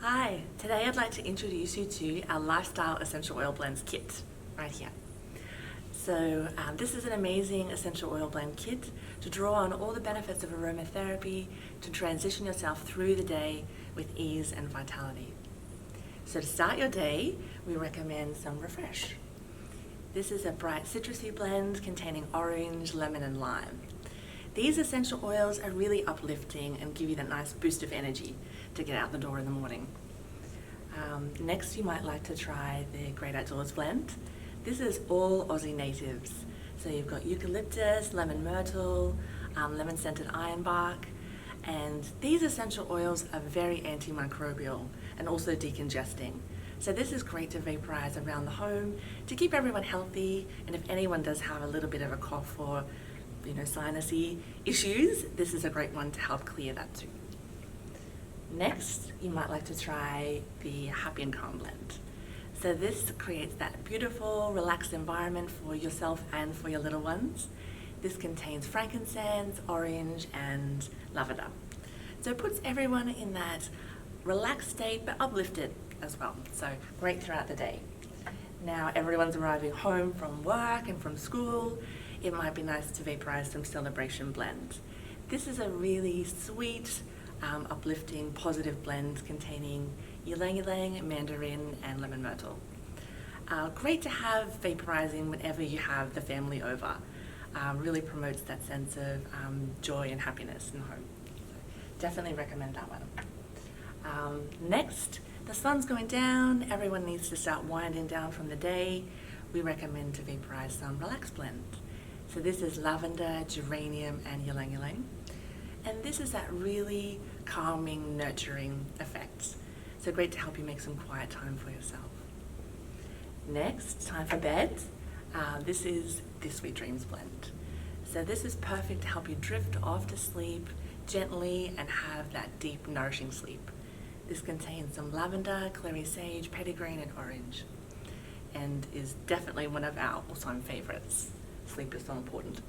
Hi, today I'd like to introduce you to our Lifestyle Essential Oil Blends kit, right here. This is an amazing essential oil blend kit to draw on all the benefits of aromatherapy to transition yourself through the day with ease and vitality. So to start your day, we recommend some Refresh. This is a bright citrusy blend containing orange, lemon and lime. These essential oils are really uplifting and give you that nice boost of energy to get out the door in the morning. Next, you might like to try the Great Outdoors blend. This is all Aussie natives. So you've got eucalyptus, lemon myrtle, lemon scented ironbark, and these essential oils are very antimicrobial and also decongesting. So this is great to vaporize around the home to keep everyone healthy, and if anyone does have a little bit of a cough or sinusy issues, this is a great one to help clear that too. Next, you might like to try the Happy and Calm blend. So this creates that beautiful, relaxed environment for yourself and for your little ones. This contains frankincense, orange, and lavender. So it puts everyone in that relaxed state, but uplifted as well. So great throughout the day. Now everyone's arriving home from work and from school. It might be nice to vaporize some Celebration blend. This is a really sweet, uplifting, positive blend containing ylang-ylang, mandarin, and lemon myrtle. Great to have vaporizing whenever you have the family over. Really promotes that sense of joy and happiness in the home. So definitely recommend that one. Next, the sun's going down, everyone needs to start winding down from the day. We recommend to vaporize some Relax blend. So this is lavender, geranium, and ylang-ylang. And this is that really calming, nurturing effect. So great to help you make some quiet time for yourself. Next, time for bed. This is the Sweet Dreams blend. So this is perfect to help you drift off to sleep gently and have that deep, nourishing sleep. This contains some lavender, clary sage, petitgrain, and orange, and is definitely one of our all-time favorites. Sleep is so important.